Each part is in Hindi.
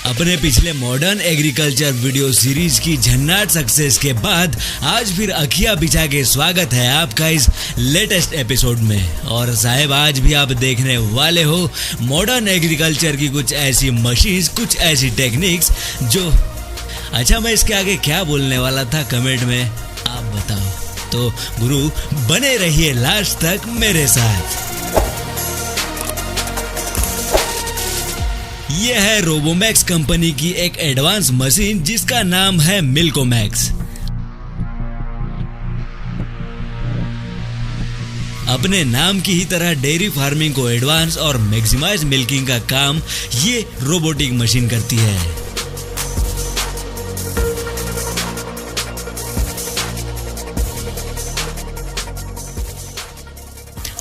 अपने पिछले मॉडर्न एग्रीकल्चर वीडियो सीरीज की झन्नाट सक्सेस के बाद आज फिर अखियां बिछा के स्वागत है आपका इस लेटेस्ट एपिसोड में। और साहब आज भी आप देखने वाले हो मॉडर्न एग्रीकल्चर की कुछ ऐसी मशीन्स, कुछ ऐसी टेक्निक्स जो अच्छा मैं इसके आगे क्या बोलने वाला था कमेंट में आप बताओ। तो गुरु बने रहिए लास्ट तक मेरे साथ। यह है रोबोमैक्स कंपनी की एक एडवांस मशीन जिसका नाम है मिल्कोमैक्स। अपने नाम की ही तरह डेयरी फार्मिंग को एडवांस और मैक्सिमाइज मिल्किंग का काम ये रोबोटिक मशीन करती है।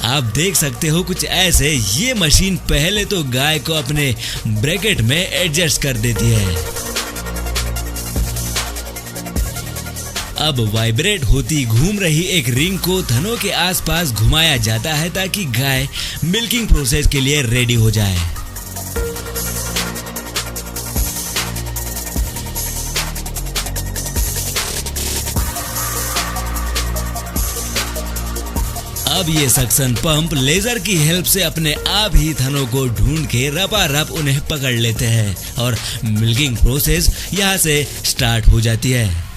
आप देख सकते हो कुछ ऐसे ये मशीन पहले तो गाय को अपने ब्रैकेट में एडजस्ट कर देती है। अब वाइब्रेट होती घूम रही एक रिंग को थनों के आसपास घुमाया जाता है ताकि गाय मिल्किंग प्रोसेस के लिए रेडी हो जाए। अब ये सक्शन पंप लेजर की हेल्प से अपने आप ही थनों को ढूंढ के रपा रप उन्हें पकड़ लेते हैं और मिल्किंग प्रोसेस यहाँ से स्टार्ट हो जाती है।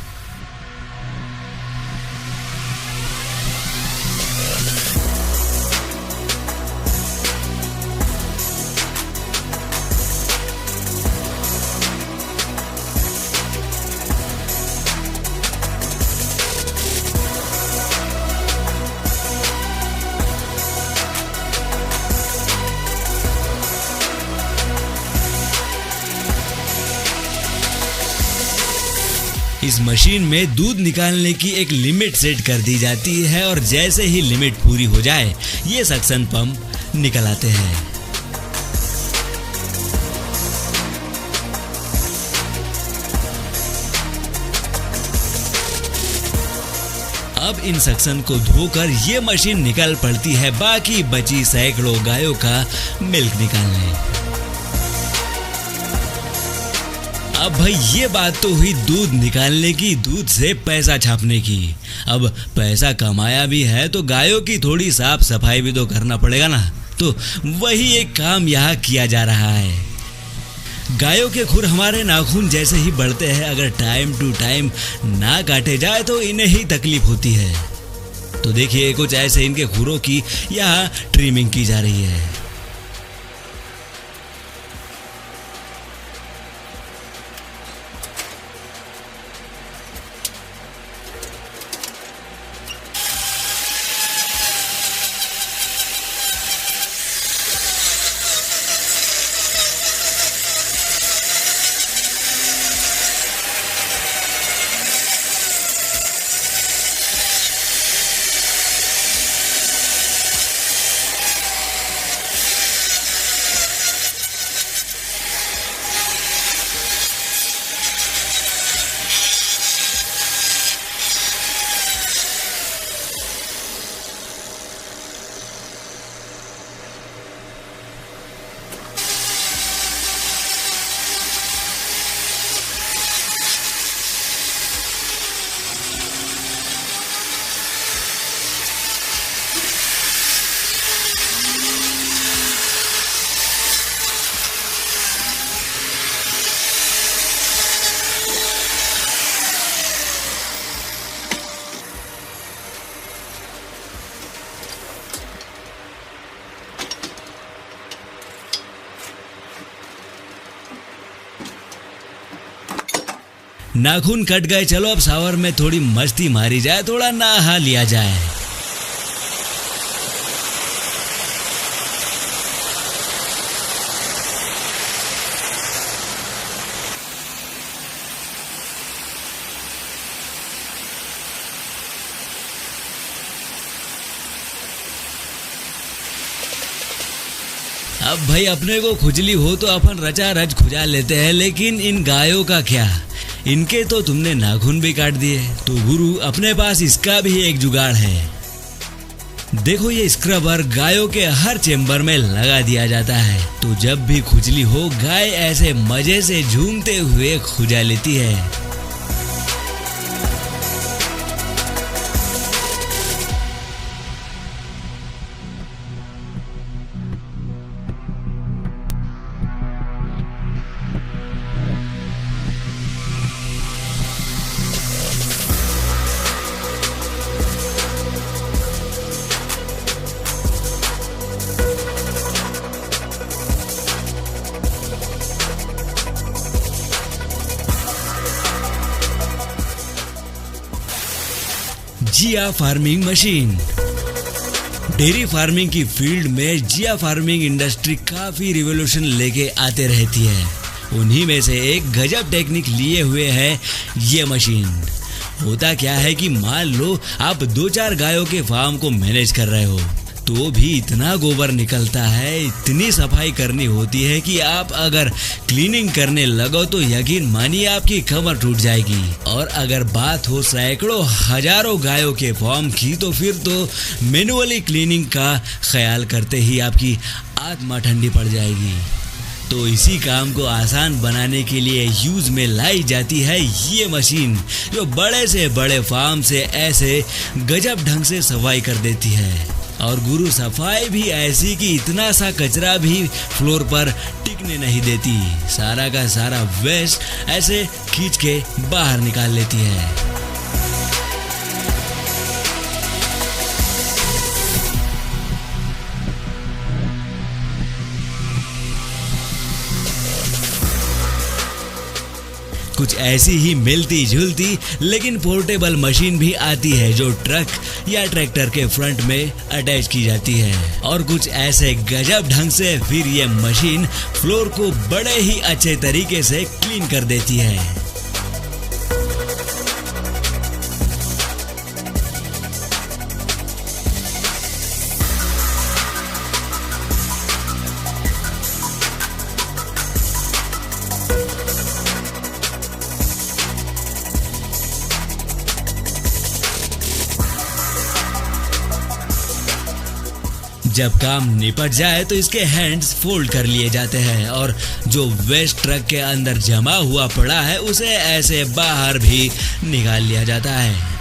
इस मशीन में दूध निकालने की एक लिमिट सेट कर दी जाती है और जैसे ही लिमिट पूरी हो जाए ये सक्शन पंप निकल आते हैं। अब इन सक्शन को धोकर ये मशीन निकल पड़ती है बाकी बची सैकड़ों गायों का मिल्क निकालने। अब भाई ये बात तो हुई दूध निकालने की, दूध से पैसा छापने की। अब पैसा कमाया भी है तो गायों की थोड़ी साफ सफाई भी तो करना पड़ेगा ना। तो वही एक काम यहाँ किया जा रहा है। गायों के खुर हमारे नाखून जैसे ही बढ़ते हैं, अगर टाइम टू टाइम ना काटे जाए तो इन्हें ही तकलीफ होती है। तो देखिए कुछ ऐसे इनके खुरों की यहाँ ट्रिमिंग की जा रही है। नाखून कट गए, चलो अब शावर में थोड़ी मस्ती मारी जाए, थोड़ा नहा लिया जाए। अब भाई अपने को खुजली हो तो अपन रचा रच खुजा लेते हैं, लेकिन इन गायों का क्या, इनके तो तुमने नाखून भी काट दिए। तो गुरु अपने पास इसका भी एक जुगाड़ है। देखो ये स्क्रबर गायों के हर चेम्बर में लगा दिया जाता है, तो जब भी खुजली हो गाय ऐसे मजे से झूमते हुए खुजा लेती है। जिया फार्मिंग मशीन। डेयरी फार्मिंग की फील्ड में जिया फार्मिंग इंडस्ट्री काफी रिवॉल्यूशन लेके आते रहती है। उन्हीं में से एक गजब टेक्निक लिए हुए है ये मशीन। होता क्या है कि मान लो आप 2-4 गायों के फार्म को मैनेज कर रहे हो, तो भी इतना गोबर निकलता है, इतनी सफाई करनी होती है कि आप अगर क्लीनिंग करने लगो तो यकीन मानिए आपकी कमर टूट जाएगी। और अगर बात हो सैकड़ों हजारों गायों के फार्म की, तो फिर तो मैनुअली क्लीनिंग का ख्याल करते ही आपकी आत्मा ठंडी पड़ जाएगी। तो इसी काम को आसान बनाने के लिए यूज में लाई जाती है ये मशीन, जो बड़े से बड़े फार्म से ऐसे गजब ढंग से सफाई कर देती है। और गुरु सफाई भी ऐसी कि इतना सा कचरा भी फ्लोर पर टिकने नहीं देती, सारा का सारा वेस्ट ऐसे खींच के बाहर निकाल लेती है। कुछ ऐसी ही मिलती जुलती लेकिन पोर्टेबल मशीन भी आती है, जो ट्रक या ट्रैक्टर के फ्रंट में अटैच की जाती है। और कुछ ऐसे गजब ढंग से फिर ये मशीन फ्लोर को बड़े ही अच्छे तरीके से क्लीन कर देती है। जब काम निपट जाए तो इसके हैंड्स फोल्ड कर लिए जाते हैं और जो वेस्ट ट्रक के अंदर जमा हुआ पड़ा है उसे ऐसे बाहर भी निकाल लिया जाता है।